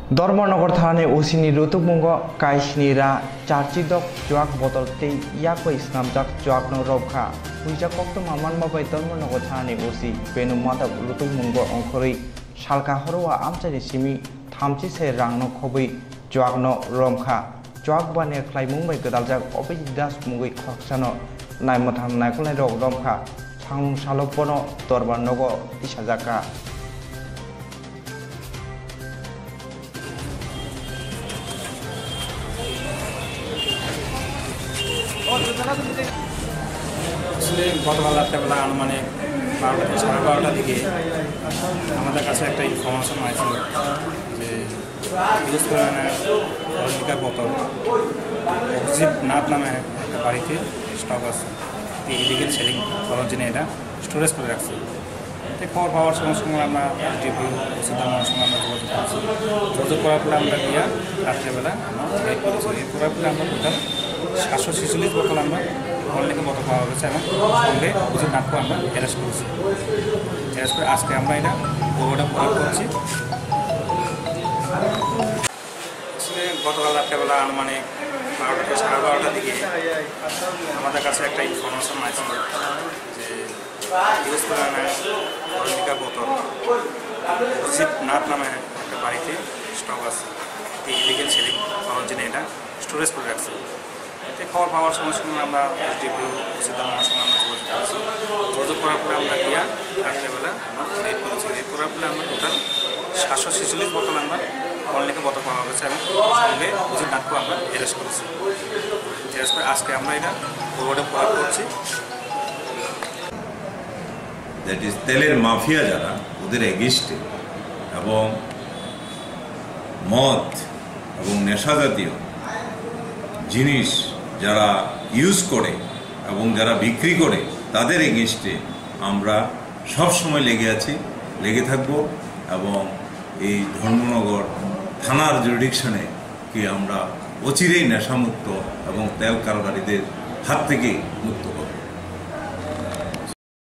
धर्मनगर थाने ओसिनी रुतुमुंग काइसनीरा चार्चिदक जुआक बतल ते याको इस्लामजाक जुआक न रौखा हुइजा कक्तो मामान माबाय धर्मनगर थाने ओसि बेनु मादक रुतुमुंग अंखरै सालका हरवा आमचानि सिमी थामचि से रांनो खबै जुआक न रमखा जुआक बाने ख्लाइमुं बाय गदालजाक अबेजि दास मुगै खक्सानो नायमथाम नायखलाय रग रमखा सांमुं सालपनो धर्मनगर इसाजाका আসলে গতকাল রাত্রেবেলা আনুমানিক 12টা থেকে 12:30টার দিকে আমাদের কাছে একটা ইনফরমেশন আসছিল যে হিউজ পরিমাণে রজনীকার বোতল অভিজিৎ নাথ নামে একটা বাড়িতে স্টক আছে ইলিগেল সেলিং করার জন্য এটা স্টোরেজ করে রাখছে খবর পাওয়ার সঙ্গে সঙ্গে আমরা এসডিপিও ওসিদার সঙ্গে আমরা যোগাযোগ করার পরে আমরা গিয়া রাত্রেবেলা রেড করেছি রেড করার পরে আমরা টোটাল 746 বোতল আমরা অনলাইনে বোতল পাওয়া গেছে এবং সঙ্গে অভিজিৎ নাথকে আমরা অ্যারেস্ট করেছি অ্যারেস্ট করে আজকে আমরা এটা পুরোটা প্রয়োগ করছি। আসলে গতকাল রাত্রেবেলা আনুমানিক 12টা থেকে 12:30টার দিকে আমাদের কাছে একটা ইনফরমেশন আসছিল যে হিউজ পরিমাণে রজনীকার বোতল অভিজিৎ নাথ নামে একটা বাড়িতে স্টক আছে ইলিগেল সেলিং করার জন্য এটা স্টোরেজ করে রাখছে খবর পাওয়ার সঙ্গে সঙ্গে আমরা এসডিপিও ওসিদার সঙ্গে আমরা যোগাযোগ করার পরে আমরা গিয়া রাত্রেবেলা আমরা রেড করেছি রেড করার পরে আমরা টোটাল 746 বোতল আমরা অনলাইনে বোতল পাওয়া গেছে এবং সঙ্গে অভিজিৎ নাথকে আমরা অ্যারেস্ট করেছি অ্যারেস্ট করে আজকে আমরা এটা পুরোটা প্রয়োগ করছি। দ্যাট ইজ তেলের মাফিয়া যারা ওদের এগেইনস্টে এবং মদ এবং নেশা জাতীয় জিনিস যারা ইউজ করে এবং যারা বিক্রি করে তাদের এগেইনস্টে আমরা সব সময় লেগে থাকব এবং এই ধর্মনগর থানার জুরিডিকশনে কি আমরা অচিরেই নেশামুক্ত এবং তেল কারবারিদের হাত থেকে মুক্ত